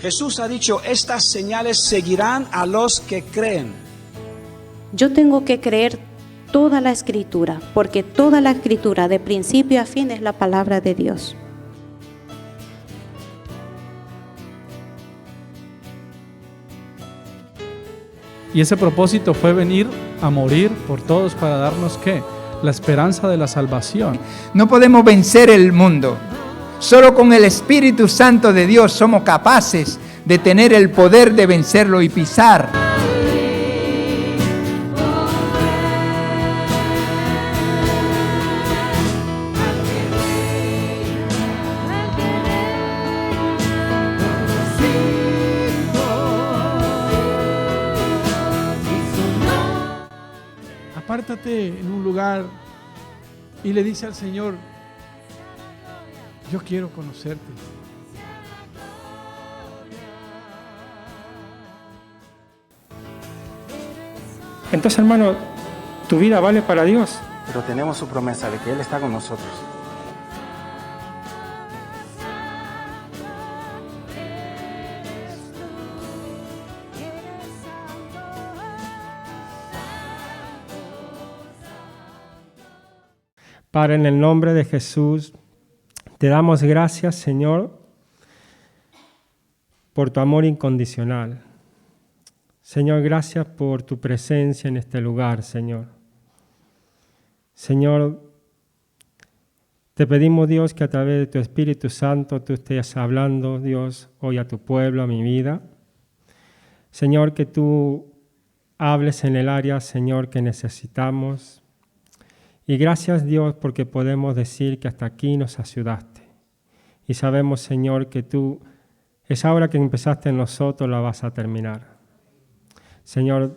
Jesús ha dicho, estas señales seguirán a los que creen. Yo tengo que creer toda la Escritura, porque toda la Escritura, de principio a fin, es la palabra de Dios. Y ese propósito fue venir a morir por todos para darnos ¿qué? La esperanza de la salvación. No podemos vencer el mundo. Solo con el Espíritu Santo de Dios somos capaces de tener el poder de vencerlo y pisar. Apártate en un lugar y le dice al Señor, yo quiero conocerte. Entonces, hermano, tu vida vale para Dios. Pero tenemos su promesa de que Él está con nosotros. Padre, en el nombre de Jesús, te damos gracias, Señor, por tu amor incondicional. Señor, gracias por tu presencia en este lugar, Señor. Señor, te pedimos, Dios, que a través de tu Espíritu Santo tú estés hablando, Dios, hoy a tu pueblo, a mi vida. Señor, que tú hables en el área, Señor, que necesitamos. Y gracias, Dios, porque podemos decir que hasta aquí nos ayudaste. Y sabemos, Señor, que tú, esa obra que empezaste en nosotros, la vas a terminar. Señor,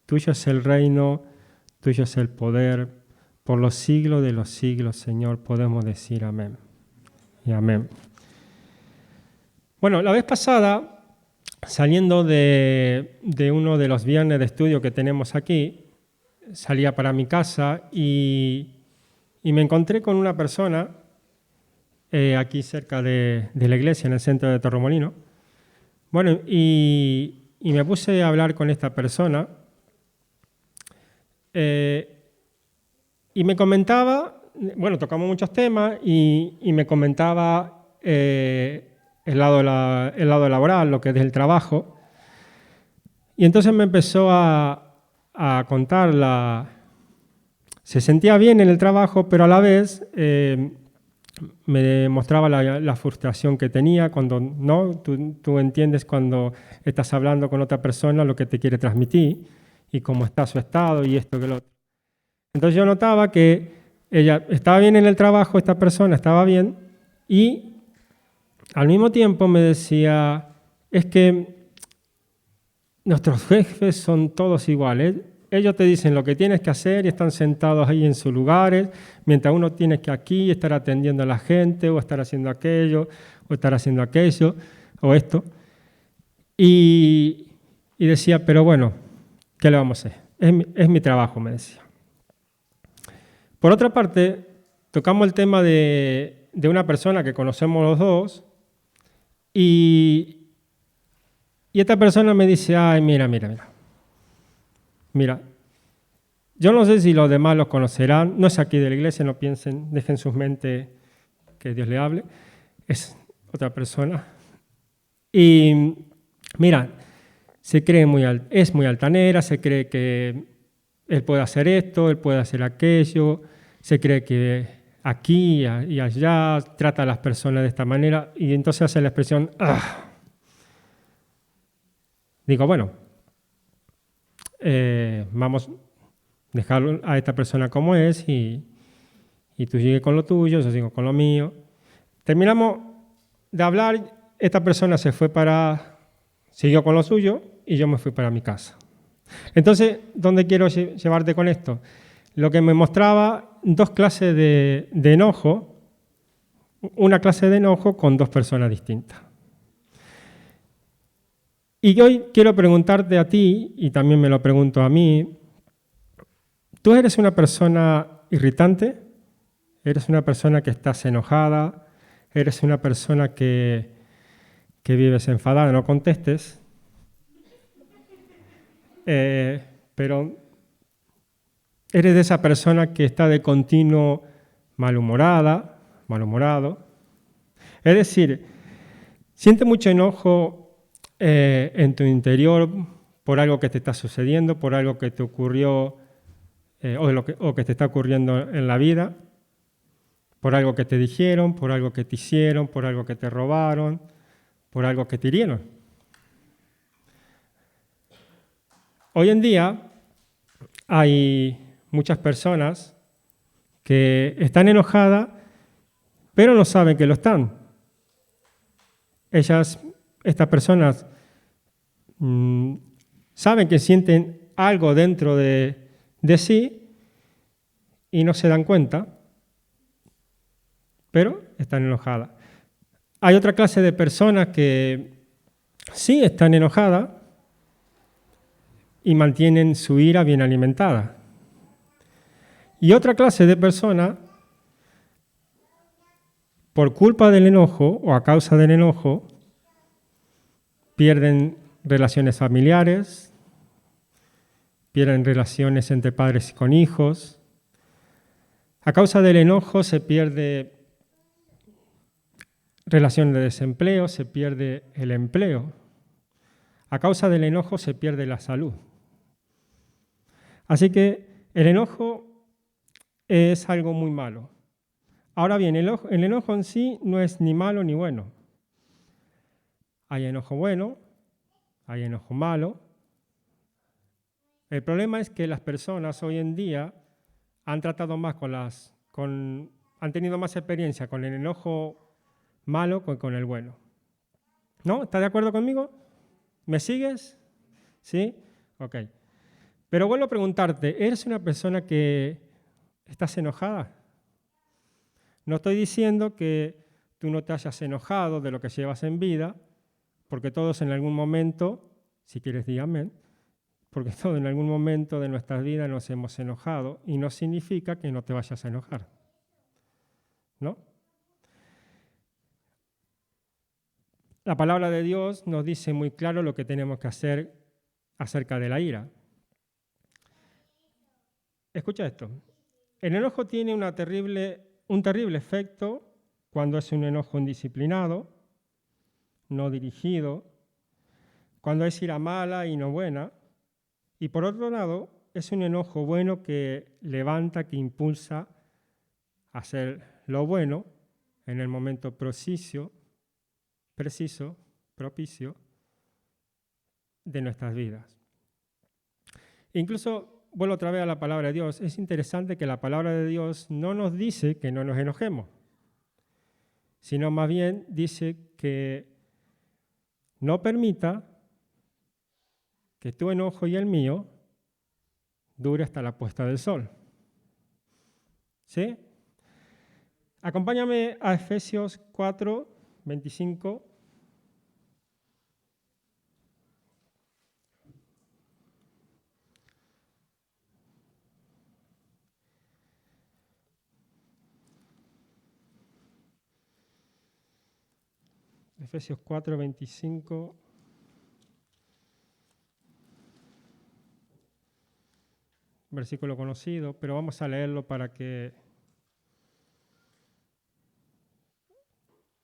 tuyo es el reino, tuyo es el poder. Por los siglos de los siglos, Señor, podemos decir amén. Y amén. Bueno, la vez pasada, saliendo de uno de los viernes de estudio que tenemos aquí, salía para mi casa y me encontré con una persona aquí cerca de la iglesia, en el centro de Torremolinos. Bueno, y me puse a hablar con esta persona y me comentaba, bueno, tocamos muchos temas y me comentaba el lado laboral, lo que es el trabajo. Y entonces me empezó a contar se sentía bien en el trabajo, pero a la vez me mostraba la frustración que tenía cuando no tú entiendes cuando estás hablando con otra persona lo que te quiere transmitir y cómo está su estado y esto que lo otro. Entonces yo notaba que ella estaba bien en el trabajo, esta persona estaba bien, y al mismo tiempo me decía, es que nuestros jefes son todos iguales. Ellos te dicen lo que tienes que hacer y están sentados ahí en sus lugares, mientras uno tiene que aquí estar atendiendo a la gente o estar haciendo aquello o estar haciendo aquello o esto. Y decía, pero bueno, ¿qué le vamos a hacer? Es mi trabajo, me decía. Por otra parte, tocamos el tema de una persona que conocemos los dos y esta persona me dice, ay, mira, yo no sé si los demás los conocerán, no es aquí de la iglesia, no piensen, dejen sus mentes que Dios le hable, es otra persona. Y mira, es muy altanera, se cree que él puede hacer esto, él puede hacer aquello, se cree que aquí y allá trata a las personas de esta manera y entonces hace la expresión, ¡ah! Digo, bueno, vamos a dejarlo a esta persona como es y tú sigues con lo tuyo, yo sigo con lo mío. Terminamos de hablar, esta persona siguió con lo suyo y yo me fui para mi casa. Entonces, ¿dónde quiero llevarte con esto? Lo que me mostraba dos clases de enojo, una clase de enojo con dos personas distintas. Y hoy quiero preguntarte a ti, y también me lo pregunto a mí, ¿tú eres una persona irritante? ¿Eres una persona que estás enojada? ¿Eres una persona que que vives enfadada, no contestes. Pero eres de esa persona que está de continuo malhumorado. Es decir, siente mucho enojo en tu interior por algo que te está sucediendo, por algo que te ocurrió o que te está ocurriendo en la vida, por algo que te dijeron, por algo que te hicieron, por algo que te robaron, por algo que te hirieron. Hoy en día hay muchas personas que están enojadas, pero no saben que lo están. Estas personas saben que sienten algo dentro de sí y no se dan cuenta, pero están enojadas. Hay otra clase de personas que sí están enojadas y mantienen su ira bien alimentada. Y otra clase de personas, por culpa del enojo o a causa del enojo, pierden relaciones familiares, pierden relaciones entre padres y con hijos. A causa del enojo se pierde relación de desempleo, se pierde el empleo. A causa del enojo se pierde la salud. Así que el enojo es algo muy malo. Ahora bien, el enojo en sí no es ni malo ni bueno. Hay enojo bueno, hay enojo malo. El problema es que las personas hoy en día han tratado más han tenido más experiencia con el enojo malo que con el bueno. ¿No? ¿Estás de acuerdo conmigo? ¿Me sigues? ¿Sí? Ok. Pero vuelvo a preguntarte, ¿eres una persona que estás enojada? No estoy diciendo que tú no te hayas enojado de lo que llevas en vida, porque todos en algún momento, si quieres di amén, porque todos en algún momento de nuestras vidas nos hemos enojado y no significa que no te vayas a enojar. ¿No? La palabra de Dios nos dice muy claro lo que tenemos que hacer acerca de la ira. Escucha esto. El enojo tiene un terrible efecto cuando es un enojo indisciplinado, no dirigido, cuando es ira mala y no buena. Y por otro lado, es un enojo bueno que levanta, que impulsa a hacer lo bueno en el momento propicio de nuestras vidas. Incluso, vuelvo otra vez a la palabra de Dios, es interesante que la palabra de Dios no nos dice que no nos enojemos, sino más bien dice que no permita que tu enojo y el mío dure hasta la puesta del sol. ¿Sí? Acompáñame a Efesios 4, 25. Efesios 4, 25. Versículo conocido, pero vamos a leerlo para que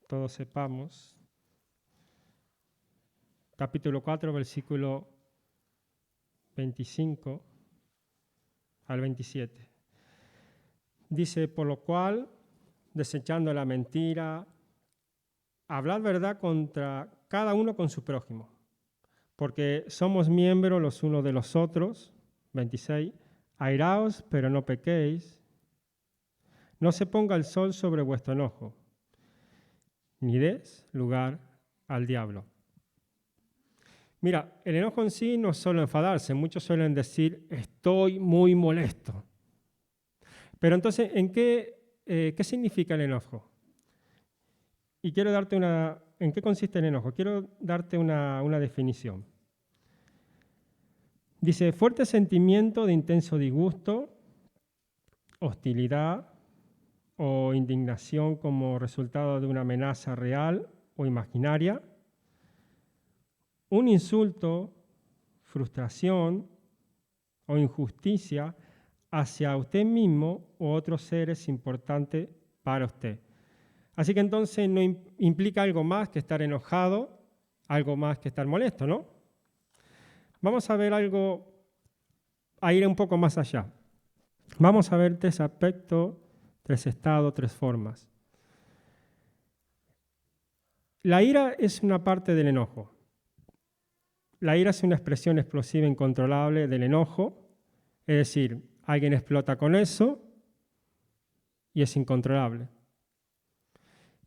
todos sepamos. Capítulo 4, versículo 25 al 27. Dice, por lo cual, desechando la mentira, hablad verdad contra cada uno con su prójimo, porque somos miembros los unos de los otros. 26. Airaos, pero no pequéis. No se ponga el sol sobre vuestro enojo, ni des lugar al diablo. Mira, el enojo en sí no es solo enfadarse. Muchos suelen decir, estoy muy molesto. Pero entonces, ¿qué significa el enojo? Y quiero darte ¿en qué consiste el enojo? Quiero darte una definición. Dice, fuerte sentimiento de intenso disgusto, hostilidad o indignación como resultado de una amenaza real o imaginaria, un insulto, frustración o injusticia hacia usted mismo u otros seres importantes para usted. Así que entonces no implica algo más que estar enojado, algo más que estar molesto, ¿no? Vamos a ver algo, a ir un poco más allá. Vamos a ver 3 aspectos, 3 estados, 3 formas. La ira es una parte del enojo. La ira es una expresión explosiva incontrolable del enojo, es decir, alguien explota con eso y es incontrolable.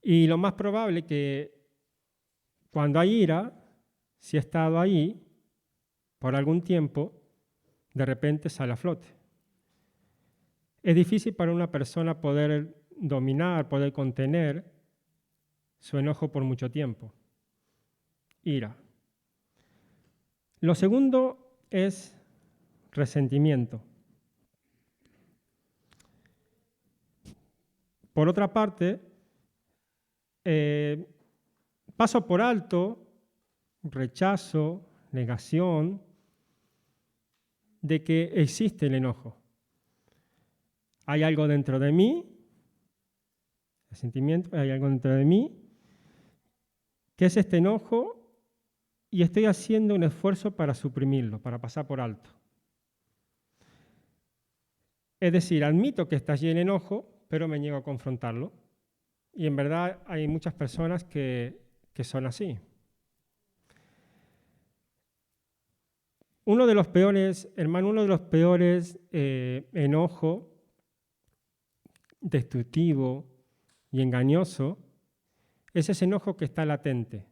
Y lo más probable es que cuando hay ira, si ha estado ahí por algún tiempo, de repente sale a flote. Es difícil para una persona poder dominar, poder contener su enojo por mucho tiempo. Ira. Lo segundo es resentimiento. Por otra parte, paso por alto, rechazo, negación de que existe el enojo. Hay algo dentro de mí, el sentimiento, hay algo dentro de mí, que es este enojo y estoy haciendo un esfuerzo para suprimirlo, para pasar por alto. Es decir, admito que está allí el enojo, pero me niego a confrontarlo. Y en verdad hay muchas personas que son así. Uno de los peores enojos destructivo y engañoso es ese enojo que está latente.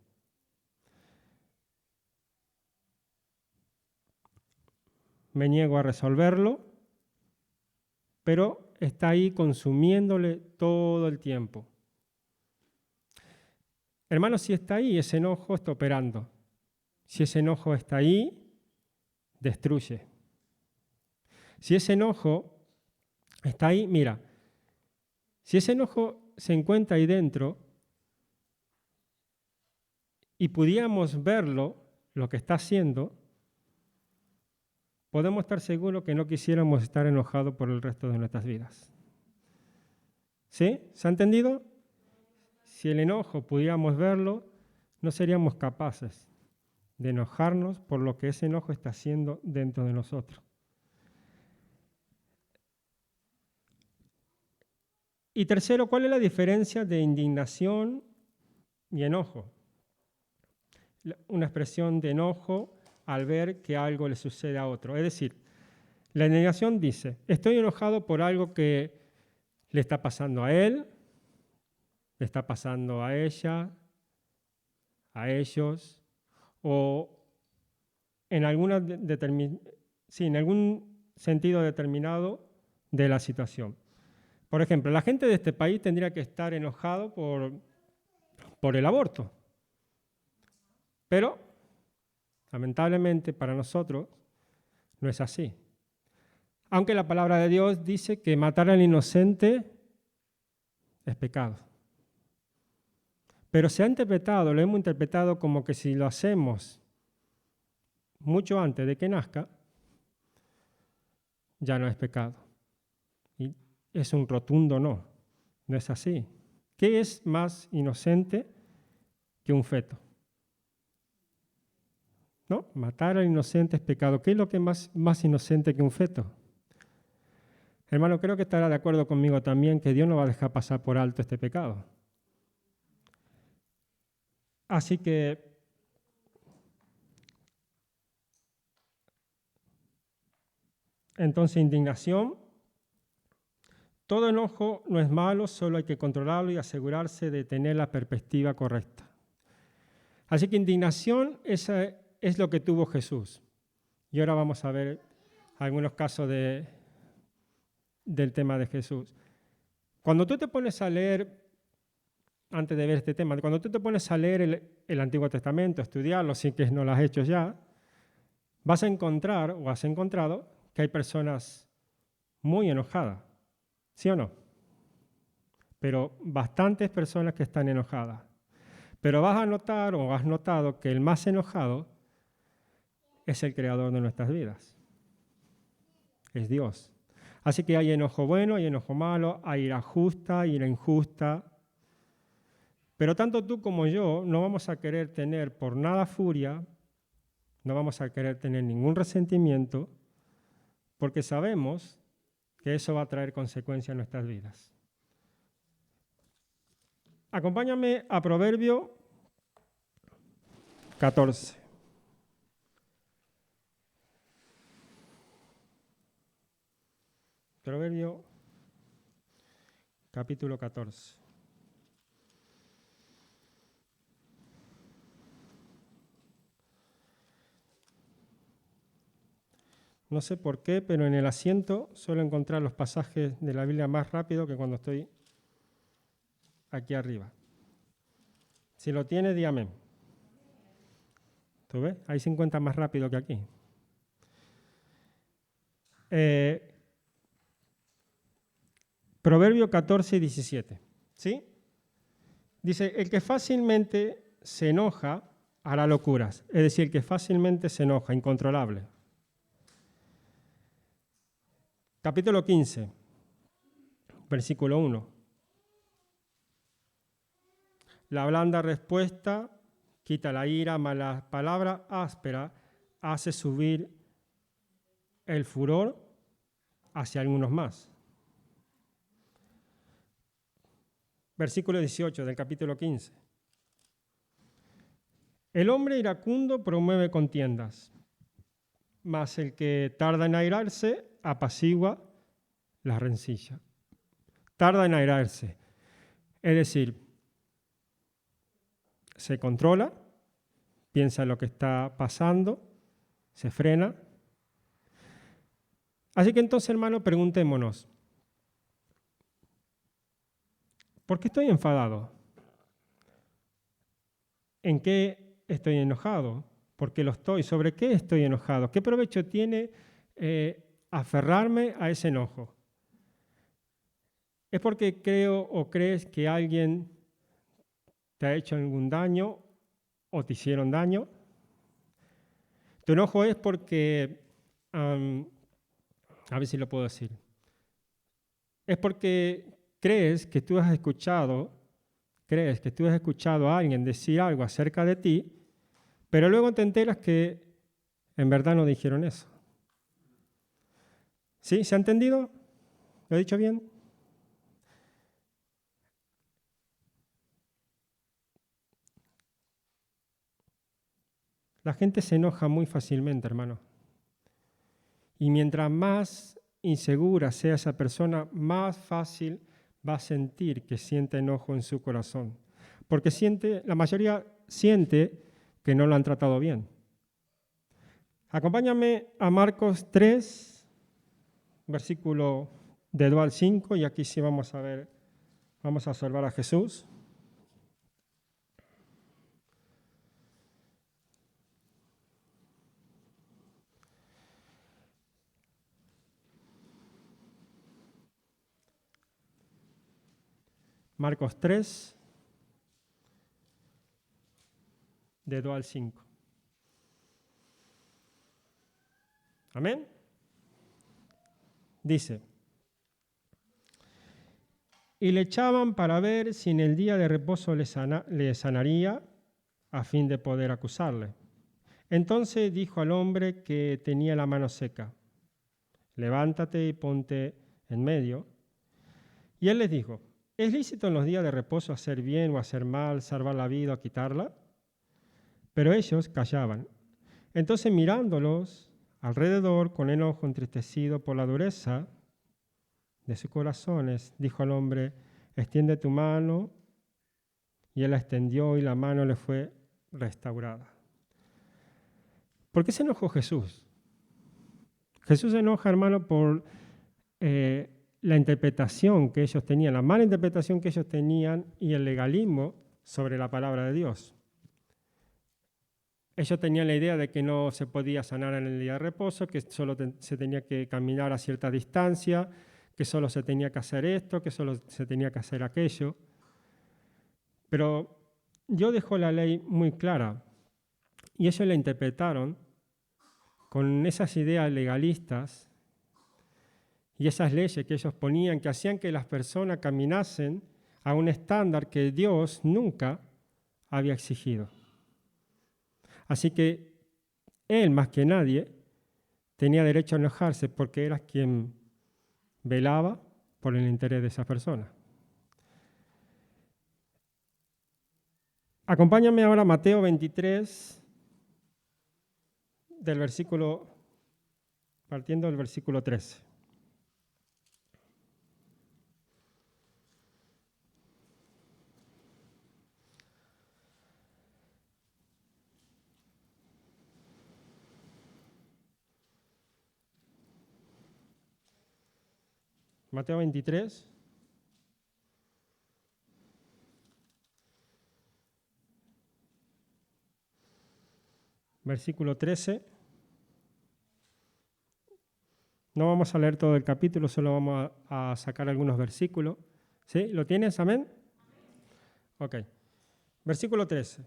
Me niego a resolverlo, pero está ahí consumiéndole todo el tiempo. Hermanos, si está ahí, ese enojo está operando. Si ese enojo está ahí, destruye. Si ese enojo está ahí, mira, si ese enojo se encuentra ahí dentro y pudiéramos verlo, lo que está haciendo, podemos estar seguros que no quisiéramos estar enojados por el resto de nuestras vidas. ¿Sí? ¿Se ha entendido? Si el enojo pudiéramos verlo, no seríamos capaces de enojarnos por lo que ese enojo está haciendo dentro de nosotros. Y tercero, ¿cuál es la diferencia de indignación y enojo? Una expresión de enojo al ver que algo le sucede a otro. Es decir, la indignación dice, estoy enojado por algo que le está pasando a él, le está pasando a ella, a ellos, o en algún sentido determinado de la situación. Por ejemplo, la gente de este país tendría que estar enojado por el aborto. Pero, lamentablemente para nosotros, no es así. Aunque la palabra de Dios dice que matar al inocente es pecado. Pero se ha interpretado, lo hemos interpretado como que si lo hacemos mucho antes de que nazca, ya no es pecado. Y es un rotundo no, no es así. ¿Qué es más inocente que un feto? ¿No? Matar al inocente es pecado. ¿Qué es lo que es más inocente que un feto? Hermano, creo que estará de acuerdo conmigo también que Dios no va a dejar pasar por alto este pecado. Así que entonces indignación. Todo enojo no es malo, solo hay que controlarlo y asegurarse de tener la perspectiva correcta. Así que indignación es lo que tuvo Jesús. Y ahora vamos a ver algunos casos del tema de Jesús. Cuando tú te pones a leer, antes de ver este tema, cuando tú te pones a leer el Antiguo Testamento, estudiarlo, si que no lo has hecho ya, vas a encontrar o has encontrado que hay personas muy enojadas. ¿Sí o no? Pero bastantes personas que están enojadas. Pero vas a notar o has notado que el más enojado es el creador de nuestras vidas. Es Dios. Así que hay enojo bueno, hay enojo malo, hay ira justa, ira injusta. Pero tanto tú como yo no vamos a querer tener por nada furia, no vamos a querer tener ningún resentimiento, porque sabemos que eso va a traer consecuencias en nuestras vidas. Acompáñame a Proverbio 14. Proverbio capítulo 14. No sé por qué, pero en el asiento suelo encontrar los pasajes de la Biblia más rápido que cuando estoy aquí arriba. Si lo tienes, di amén. ¿Tú ves? Ahí se encuentra más rápido que aquí. Proverbio 14 y 17. ¿Sí? Dice, el que fácilmente se enoja hará locuras. Es decir, el que fácilmente se enoja, incontrolable. Capítulo 15, versículo 1. La blanda respuesta quita la ira, mas la palabra áspera hace subir el furor hacia algunos más. Versículo 18 del capítulo 15. El hombre iracundo promueve contiendas, mas el que tarda en airarse apacigua la rencilla. Tarda en airarse, es decir, se controla, piensa en lo que está pasando, se frena. Así que entonces, hermano, preguntémonos, ¿por qué estoy enfadado? ¿En qué estoy enojado? ¿Por qué lo estoy? ¿Sobre qué estoy enojado? ¿Qué provecho tiene aferrarme a ese enojo? ¿Es porque creo o crees que alguien te ha hecho algún daño o te hicieron daño? Tu enojo es porque, a ver si lo puedo decir, es porque crees que tú has escuchado a alguien decir algo acerca de ti, pero luego te enteras que en verdad no dijeron eso. ¿Sí? ¿Se ha entendido? ¿Lo he dicho bien? La gente se enoja muy fácilmente, hermano. Y mientras más insegura sea esa persona, más fácil va a sentir que siente enojo en su corazón. Porque la mayoría siente que no lo han tratado bien. Acompáñame a Marcos 3, versículo de 2 al 5, y aquí sí vamos a observar a Jesús. Marcos 3, de 2 al 5. Amén. Dice, y le echaban para ver si en el día de reposo le sanaría a fin de poder acusarle. Entonces dijo al hombre que tenía la mano seca, levántate y ponte en medio. Y él les dijo, ¿es lícito en los días de reposo hacer bien o hacer mal, salvar la vida o quitarla? Pero ellos callaban. Entonces mirándolos alrededor con enojo entristecido por la dureza de sus corazones, dijo al hombre, extiende tu mano. Y él la extendió y la mano le fue restaurada. ¿Por qué se enojó Jesús? Jesús se enoja, hermano, por la interpretación que ellos tenían, la mala interpretación que ellos tenían y el legalismo sobre la palabra de Dios. Ellos tenían la idea de que no se podía sanar en el día de reposo, que solo se tenía que caminar a cierta distancia, que solo se tenía que hacer esto, que solo se tenía que hacer aquello. Pero Dios dejó la ley muy clara y ellos la interpretaron con esas ideas legalistas y esas leyes que ellos ponían, que hacían que las personas caminasen a un estándar que Dios nunca había exigido. Así que él, más que nadie, tenía derecho a enojarse porque era quien velaba por el interés de esa persona. Acompáñame ahora a Mateo 23, partiendo del versículo 13. Mateo 23. Versículo 13. No vamos a leer todo el capítulo, solo vamos a sacar algunos versículos. ¿Sí? ¿Lo tienes? ¿Amén? Ok. Versículo 13.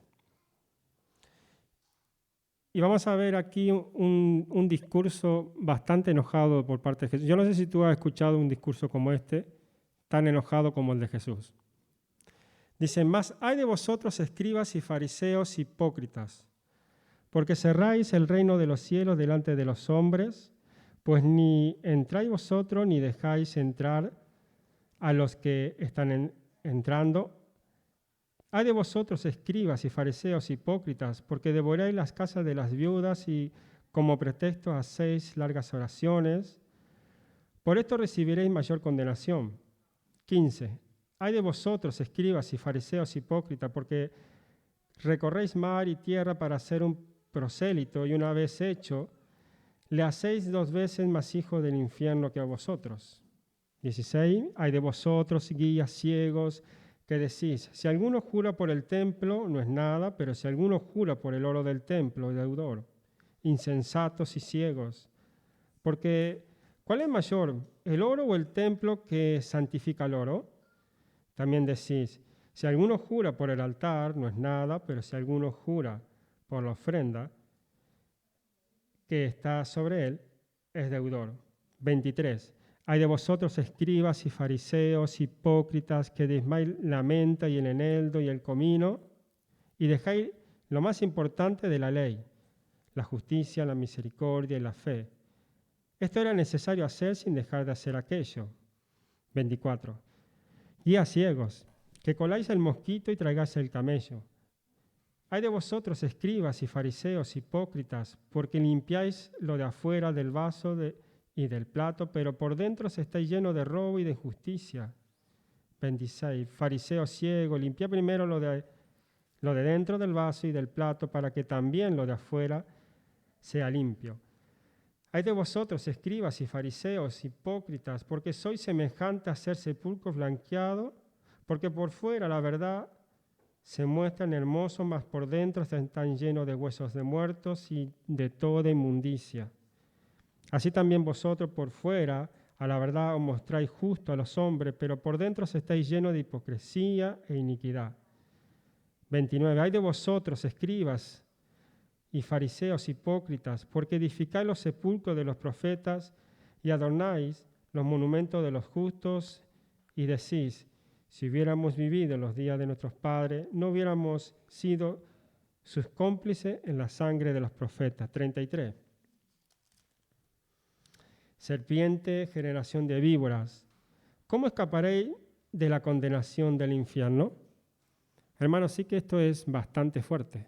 Y vamos a ver aquí un discurso bastante enojado por parte de Jesús. Yo no sé si tú has escuchado un discurso como este, tan enojado como el de Jesús. Dice, mas hay de vosotros escribas y fariseos hipócritas, porque cerráis el reino de los cielos delante de los hombres, pues ni entráis vosotros ni dejáis entrar a los que están entrando. Hay de vosotros escribas y fariseos hipócritas, porque devoráis las casas de las viudas y como pretexto hacéis largas oraciones. Por esto recibiréis mayor condenación. 15. Hay de vosotros escribas y fariseos hipócritas, porque recorréis mar y tierra para ser un prosélito, y una vez hecho, le hacéis 2 veces más hijo del infierno que a vosotros. 16. Hay de vosotros guías ciegos, que decís, si alguno jura por el templo, no es nada, pero si alguno jura por el oro del templo, es deudor. Insensatos y ciegos. Porque, ¿cuál es mayor, el oro o el templo que santifica el oro? También decís, si alguno jura por el altar, no es nada, pero si alguno jura por la ofrenda que está sobre él, es deudor. 23. Hay de vosotros escribas y fariseos, hipócritas, que desmáis la menta y el eneldo y el comino, y dejáis lo más importante de la ley, la justicia, la misericordia y la fe. Esto era necesario hacer sin dejar de hacer aquello. 24. Guías ciegos, que coláis el mosquito y traigáis el camello. Hay de vosotros escribas y fariseos hipócritas, porque limpiáis lo de afuera del vaso y del plato, pero por dentro estáis llenos de robo y de injusticia. 26. Fariseo ciego, limpia primero lo de dentro del vaso y del plato, para que también lo de afuera sea limpio. Hay de vosotros escribas y fariseos hipócritas, porque sois semejantes a ser sepulcros blanqueados, porque por fuera la verdad se muestran hermosos, mas por dentro están llenos de huesos de muertos y de toda inmundicia. Así también vosotros por fuera, a la verdad os mostráis justo a los hombres, pero por dentro estáis llenos de hipocresía e iniquidad. 29. Hay de vosotros, escribas y fariseos hipócritas, porque edificáis los sepulcros de los profetas y adornáis los monumentos de los justos, y decís, si hubiéramos vivido en los días de nuestros padres, no hubiéramos sido sus cómplices en la sangre de los profetas. 33. Serpiente, generación de víboras, ¿cómo escaparéis de la condenación del infierno? Hermanos, sí que esto es bastante fuerte.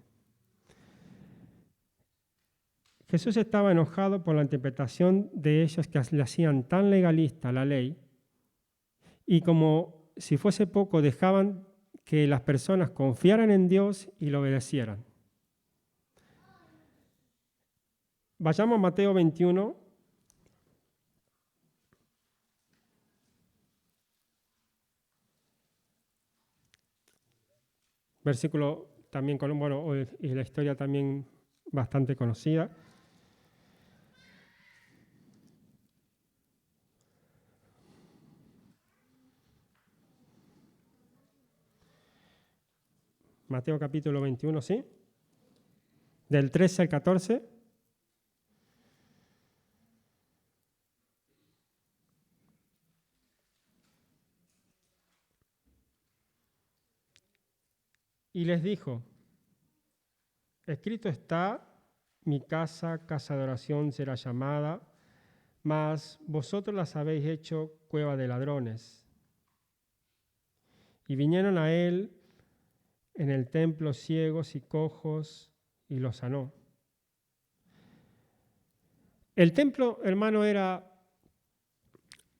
Jesús estaba enojado por la interpretación de ellos que le hacían tan legalista la ley, y como si fuese poco, dejaban que las personas confiaran en Dios y lo obedecieran. Vayamos a Mateo 21. Versículo también, y la historia también bastante conocida. Mateo capítulo 21, ¿sí? Del 13 al 14. y les dijo, escrito está, mi casa, casa de oración será llamada, mas vosotros las habéis hecho cueva de ladrones. Y vinieron a él en el templo ciegos y cojos, y los sanó. El templo, hermano, era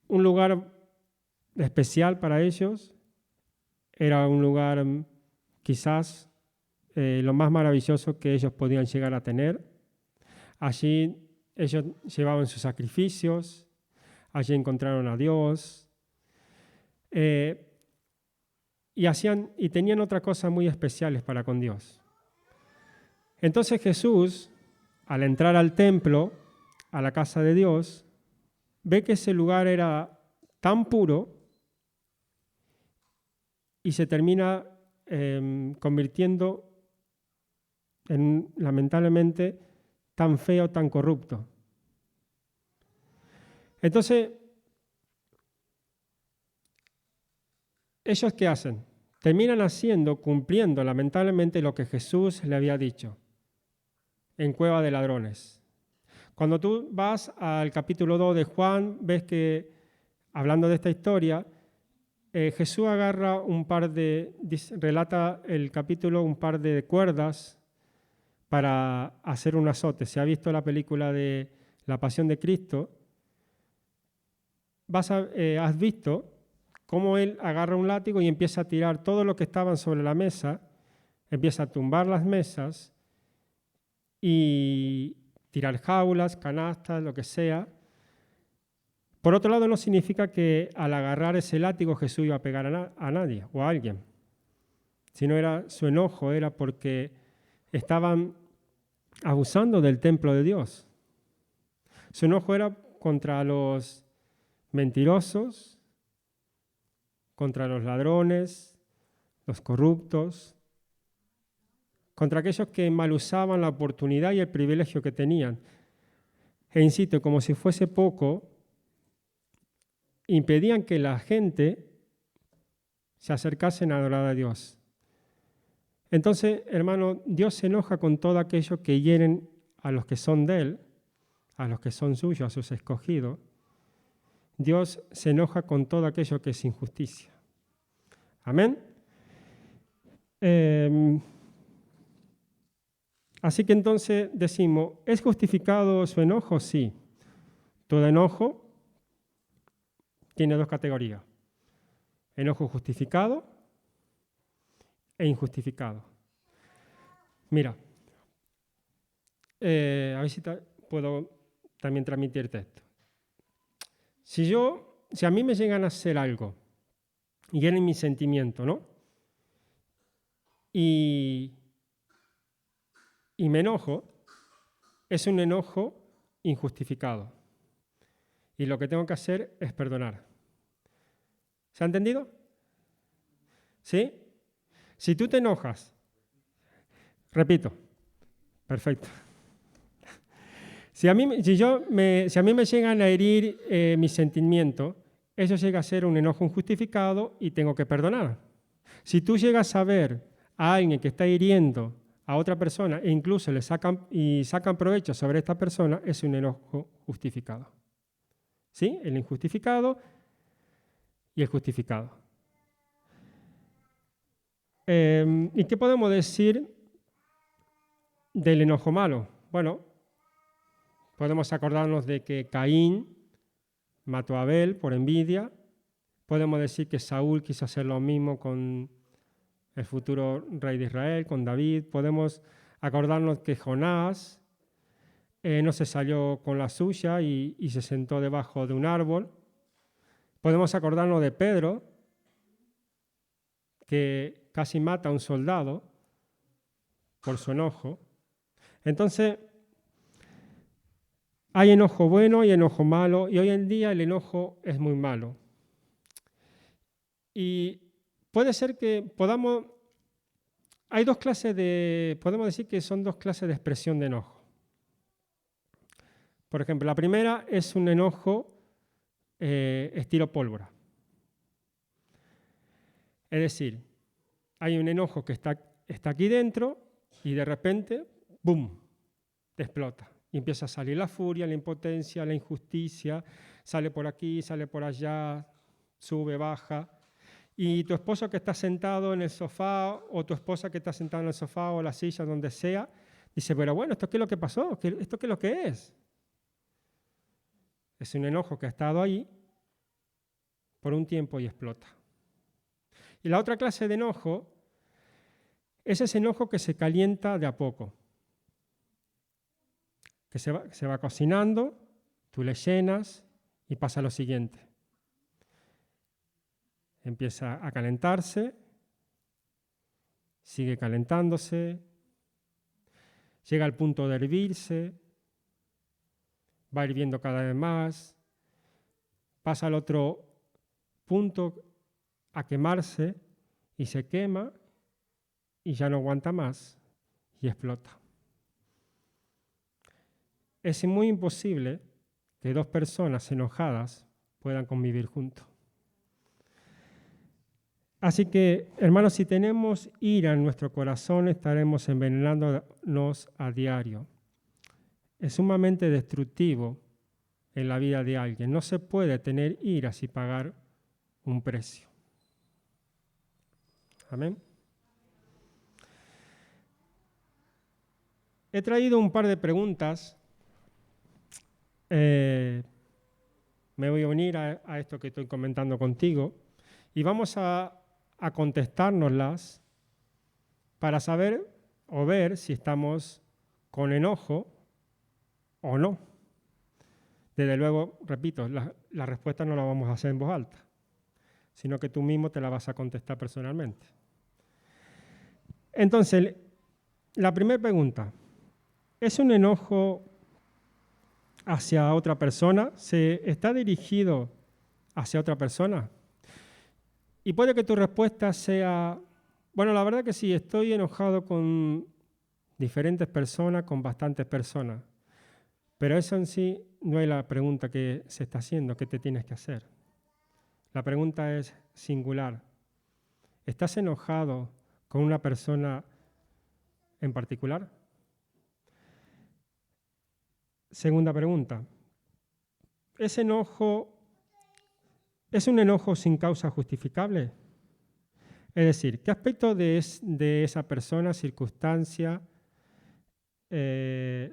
un lugar especial para ellos, era un lugar quizás lo más maravilloso que ellos podían llegar a tener. Allí ellos llevaban sus sacrificios, allí encontraron a Dios, y tenían otras cosas muy especiales para con Dios. Entonces Jesús, al entrar al templo, a la casa de Dios, ve que ese lugar era tan puro y se termina convirtiendo en, lamentablemente, tan feo, tan corrupto. Entonces, ¿ellos qué hacen? Terminan cumpliendo lamentablemente lo que Jesús le había dicho en cueva de ladrones. Cuando tú vas al capítulo 2 de Juan, ves que, hablando de esta historia, Jesús agarra relata el capítulo, un par de cuerdas para hacer un azote. Si has visto la película de La Pasión de Cristo, has visto cómo él agarra un látigo y empieza a tirar todo lo que estaban sobre la mesa, empieza a tumbar las mesas y tirar jaulas, canastas, lo que sea. Por otro lado, no significa que al agarrar ese látigo Jesús iba a pegar a nadie o a alguien, sino su enojo era porque estaban abusando del templo de Dios. Su enojo era contra los mentirosos, contra los ladrones, los corruptos, contra aquellos que mal usaban la oportunidad y el privilegio que tenían. E insisto, como si fuese poco, impedían que la gente se acercasen a adorar a Dios. Entonces, hermano, Dios se enoja con todo aquello que hieren a los que son de Él, a los que son suyos, a sus escogidos. Dios se enoja con todo aquello que es injusticia. Amén. Así que entonces decimos, ¿es justificado su enojo? Sí. Todo enojo tiene dos categorías. Enojo justificado e injustificado. Mira, a ver si puedo también transmitirte esto. Si a mí me llegan a hacer algo y hieren mi sentimiento, ¿no? Y me enojo, es un enojo injustificado. Y lo que tengo que hacer es perdonar. ¿Se ha entendido? ¿Sí? Si tú te enojas, repito, perfecto. Si a mí me llegan a herir mis sentimientos, eso llega a ser un enojo injustificado y tengo que perdonar. Si tú llegas a ver a alguien que está hiriendo a otra persona e incluso sacan provecho sobre esta persona, es un enojo justificado. ¿Sí? El injustificado y el justificado. ¿Y qué podemos decir del enojo malo? Bueno, podemos acordarnos de que Caín mató a Abel por envidia. Podemos decir que Saúl quiso hacer lo mismo con el futuro rey de Israel, con David. Podemos acordarnos que Jonás no se salió con la suya y se sentó debajo de un árbol. Podemos acordarnos de Pedro, que casi mata a un soldado por su enojo. Entonces, hay enojo bueno y enojo malo, y hoy en día el enojo es muy malo. Y puede ser que podemos decir que son dos clases de expresión de enojo. Por ejemplo, la primera es un enojo estilo pólvora. Es decir, hay un enojo que está está aquí dentro y de repente, ¡bum!, te explota. Y empieza a salir la furia, la impotencia, la injusticia, sale por aquí, sale por allá, sube, baja. Y tu esposo que está sentado en el sofá, o tu esposa que está sentada en el sofá o la silla, donde sea, dice, pero bueno, ¿esto qué es lo que pasó? ¿Esto qué es lo que es? Es un enojo que ha estado ahí por un tiempo y explota. Y la otra clase de enojo es ese enojo que se calienta de a poco, que se va cocinando, tú le llenas y pasa lo siguiente. Empieza a calentarse, sigue calentándose, llega al punto de hervirse, va hirviendo cada vez más, pasa al otro punto a quemarse y se quema y ya no aguanta más y explota. Es muy imposible que dos personas enojadas puedan convivir juntos. Así que, hermanos, si tenemos ira en nuestro corazón, estaremos envenenándonos a diario. Es sumamente destructivo en la vida de alguien. No se puede tener ira sin pagar un precio. Amén. He traído un par de preguntas. Me voy a unir a esto que estoy comentando contigo y vamos a contestárnoslas para saber o ver si estamos con enojo o no. Desde luego, repito, la respuesta no la vamos a hacer en voz alta, sino que tú mismo te la vas a contestar personalmente. Entonces, la primera pregunta, ¿es un enojo hacia otra persona? ¿Se está dirigido hacia otra persona? Y puede que tu respuesta sea, bueno, la verdad que sí, estoy enojado con diferentes personas, con bastantes personas. Pero eso en sí no es la pregunta que se está haciendo, que te tienes que hacer. La pregunta es singular. ¿Estás enojado con una persona en particular? Segunda pregunta. ¿Es un enojo sin causa justificable? Es decir, ¿qué aspecto de esa persona, circunstancia,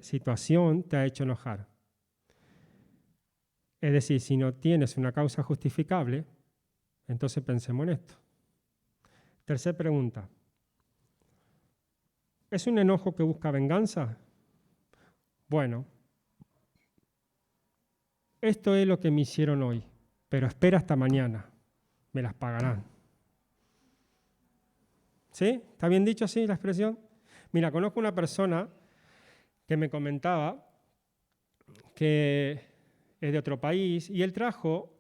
situación te ha hecho enojar? Es decir, si no tienes una causa justificable, entonces pensemos en esto. Tercera pregunta. ¿Es un enojo que busca venganza? Bueno, esto es lo que me hicieron hoy, pero espera hasta mañana, me las pagarán. ¿Sí? ¿Está bien dicho así la expresión? Mira, conozco una persona que me comentaba que es de otro país y él trajo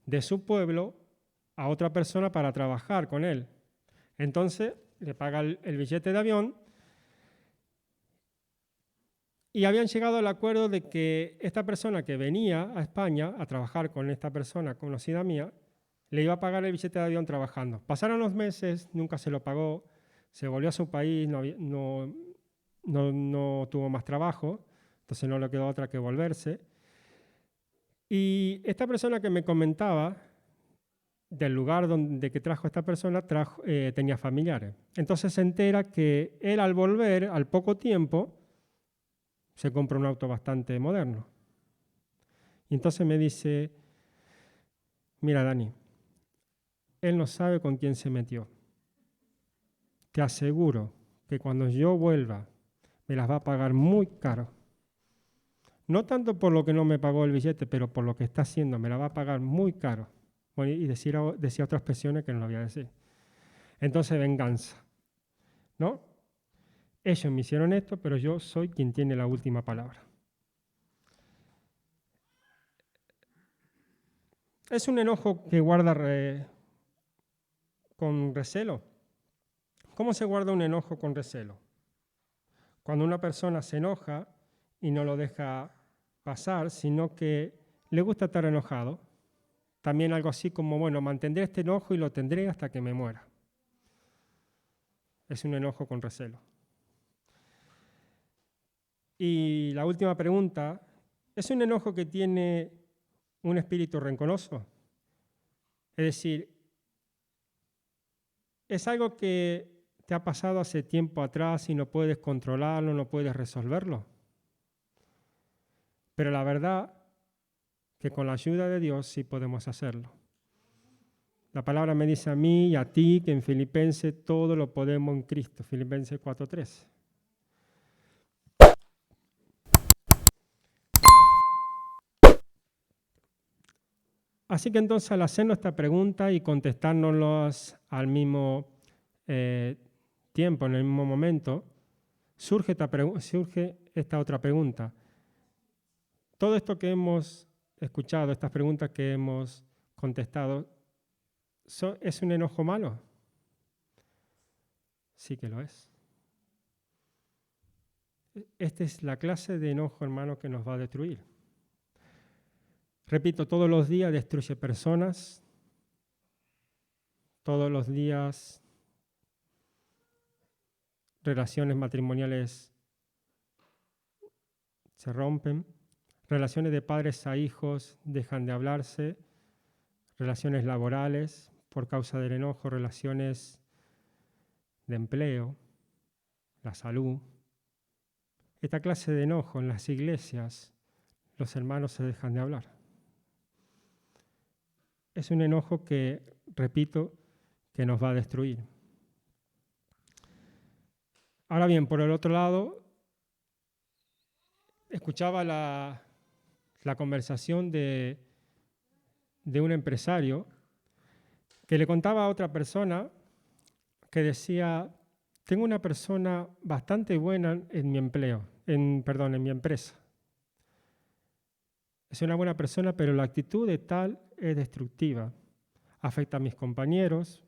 de su pueblo a otra persona para trabajar con él. Entonces le paga el billete de avión y habían llegado al acuerdo de que esta persona que venía a España a trabajar con esta persona conocida mía, le iba a pagar el billete de avión trabajando. Pasaron los meses, nunca se lo pagó, se volvió a su país, no tuvo más trabajo, entonces no le quedó otra que volverse. Y esta persona que me comentaba del lugar donde que trajo esta persona tenía familiares. Entonces se entera que él al volver, al poco tiempo, se compra un auto bastante moderno. Y entonces me dice, mira Dani, él no sabe con quién se metió. Te aseguro que cuando yo vuelva me las va a pagar muy caro. No tanto por lo que no me pagó el billete, pero por lo que está haciendo, me la va a pagar muy caro. Bueno, y decía otras expresiones que no lo voy a decir. Entonces, venganza. ¿No? Ellos me hicieron esto, pero yo soy quien tiene la última palabra. ¿Es un enojo que guarda con recelo? ¿Cómo se guarda un enojo con recelo? Cuando una persona se enoja y no lo deja pasar, sino que le gusta estar enojado. También algo así como, bueno, mantendré este enojo y lo tendré hasta que me muera. Es un enojo con recelo. Y la última pregunta, ¿es un enojo que tiene un espíritu rencoroso? Es decir, ¿es algo que te ha pasado hace tiempo atrás y no puedes controlarlo, no puedes resolverlo? Pero la verdad que con la ayuda de Dios sí podemos hacerlo. La palabra me dice a mí y a ti que en Filipenses todo lo podemos en Cristo, Filipenses 4:3. Así que entonces al hacernos esta pregunta y contestárnoslas al mismo tiempo, en el mismo momento, surge esta otra pregunta. Todo esto que hemos escuchado, estas preguntas que hemos contestado, ¿es un enojo malo? Sí que lo es. Esta es la clase de enojo, hermano, que nos va a destruir. Repito, todos los días destruye personas, todos los días relaciones matrimoniales se rompen, relaciones de padres a hijos dejan de hablarse, relaciones laborales por causa del enojo, relaciones de empleo, la salud. Esta clase de enojo en las iglesias, los hermanos se dejan de hablar. Es un enojo que, repito, que nos va a destruir. Ahora bien, por el otro lado, escuchaba la conversación de un empresario que le contaba a otra persona que decía, tengo una persona bastante buena en mi en mi empresa. Es una buena persona, pero la actitud de tal es destructiva. Afecta a mis compañeros,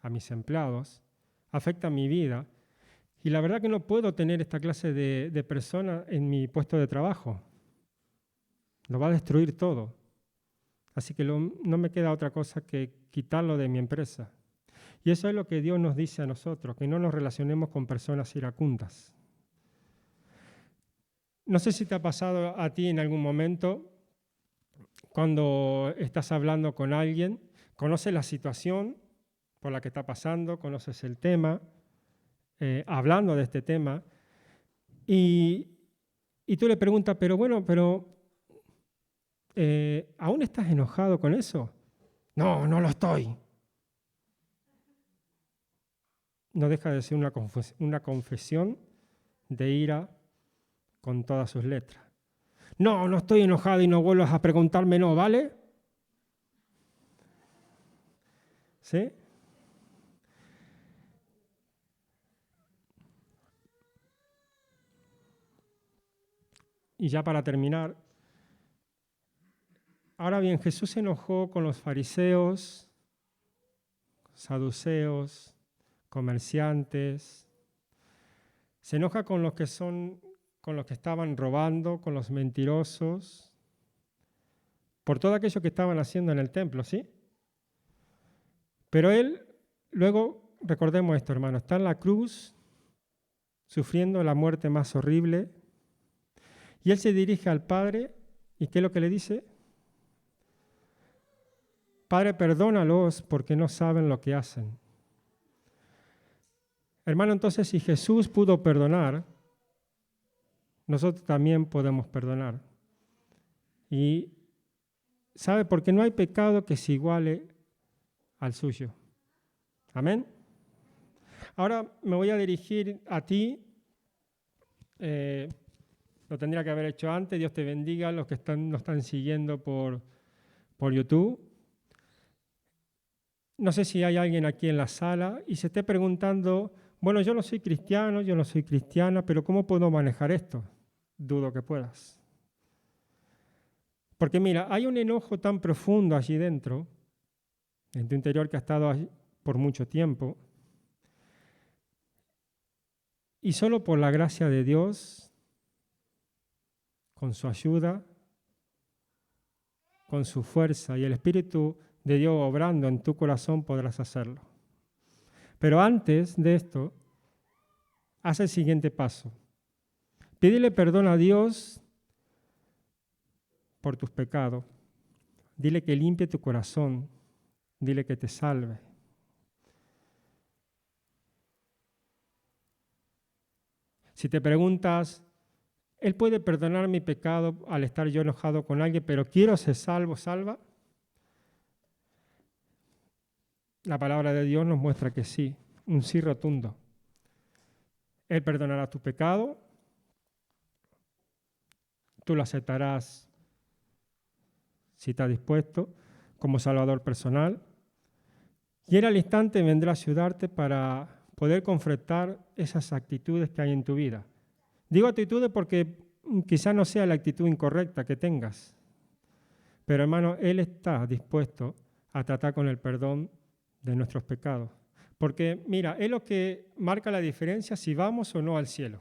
a mis empleados, afecta a mi vida. Y la verdad que no puedo tener esta clase de persona en mi puesto de trabajo. Lo va a destruir todo. Así que no me queda otra cosa que quitarlo de mi empresa. Y eso es lo que Dios nos dice a nosotros, que no nos relacionemos con personas iracundas. No sé si te ha pasado a ti en algún momento, cuando estás hablando con alguien, conoces la situación por la que está pasando, conoces el tema, hablando de este tema, y tú le preguntas, ¿aún estás enojado con eso? No, no lo estoy. No deja de ser una confesión de ira con todas sus letras. No, no estoy enojado y no vuelvas a preguntarme, no, ¿vale? ¿Sí? Y ya para terminar, ahora bien, Jesús se enojó con los fariseos, saduceos, comerciantes, se enoja con los que estaban robando, con los mentirosos, por todo aquello que estaban haciendo en el templo, ¿sí? Pero él, luego, recordemos esto, hermano, está en la cruz, sufriendo la muerte más horrible, y él se dirige al Padre, ¿y qué es lo que le dice? Padre, perdónalos porque no saben lo que hacen. Hermano, entonces, si Jesús pudo perdonar, nosotros también podemos perdonar. Y, ¿sabe? Porque no hay pecado que se iguale al suyo. Amén. Ahora me voy a dirigir a ti. Lo tendría que haber hecho antes. Dios te bendiga, los que nos están siguiendo por YouTube. No sé si hay alguien aquí en la sala y se esté preguntando, bueno, yo no soy cristiano, yo no soy cristiana, pero ¿cómo puedo manejar esto? Dudo que puedas. Porque mira, hay un enojo tan profundo allí dentro, en tu interior, que ha estado allí por mucho tiempo, y solo por la gracia de Dios, con su ayuda, con su fuerza y el Espíritu de Dios obrando en tu corazón, podrás hacerlo. Pero antes de esto, haz el siguiente paso. Pídele perdón a Dios por tus pecados. Dile que limpie tu corazón. Dile que te salve. Si te preguntas, ¿Él puede perdonar mi pecado al estar yo enojado con alguien, pero quiero ser salvo, salva? La palabra de Dios nos muestra que sí, un sí rotundo. Él perdonará tu pecado, tú lo aceptarás si estás dispuesto como Salvador personal, y Él al instante vendrá a ayudarte para poder confrontar esas actitudes que hay en tu vida. Digo actitudes porque quizá no sea la actitud incorrecta que tengas, pero hermano, Él está dispuesto a tratar con el perdón de nuestros pecados. Porque mira, es lo que marca la diferencia si vamos o no al cielo.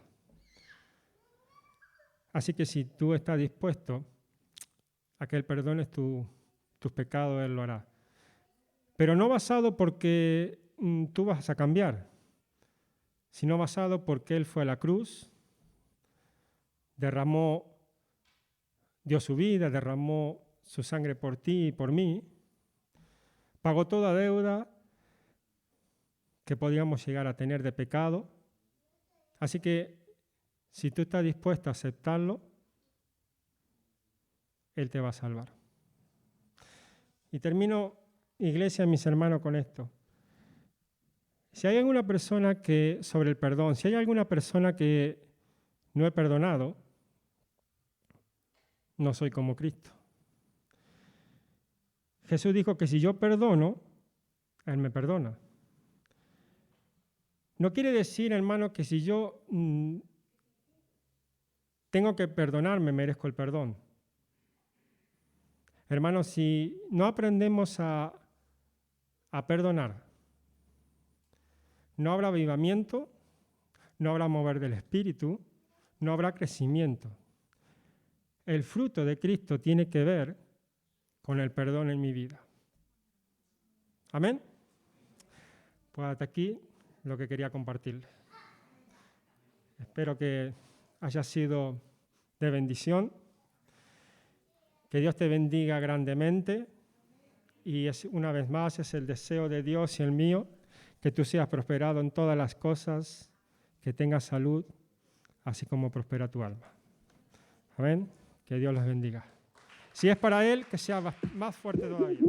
Así que si tú estás dispuesto a que Él perdone tus pecados, Él lo hará. Pero no basado porque tú vas a cambiar, sino basado porque Él fue a la cruz, dio su vida, derramó su sangre por ti y por mí, pagó toda deuda que podíamos llegar a tener de pecado. Así que si tú estás dispuesto a aceptarlo, Él te va a salvar. Y termino, iglesia, mis hermanos, con esto. Si hay alguna persona que, sobre el perdón, si hay alguna persona que no he perdonado, no soy como Cristo. Jesús dijo que si yo perdono, Él me perdona. No quiere decir, hermano, que si yo tengo que perdonar, me merezco el perdón. Hermano, si no aprendemos a perdonar, no habrá avivamiento, no habrá mover del Espíritu, no habrá crecimiento. El fruto de Cristo tiene que ver con el perdón en mi vida. ¿Amén? Pues hasta aquí lo que quería compartir. Espero que haya sido de bendición. Que Dios te bendiga grandemente. Y una vez más es el deseo de Dios y el mío que tú seas prosperado en todas las cosas, que tengas salud, así como prospera tu alma. Amén. Que Dios los bendiga. Si es para Él, que sea más fuerte todavía.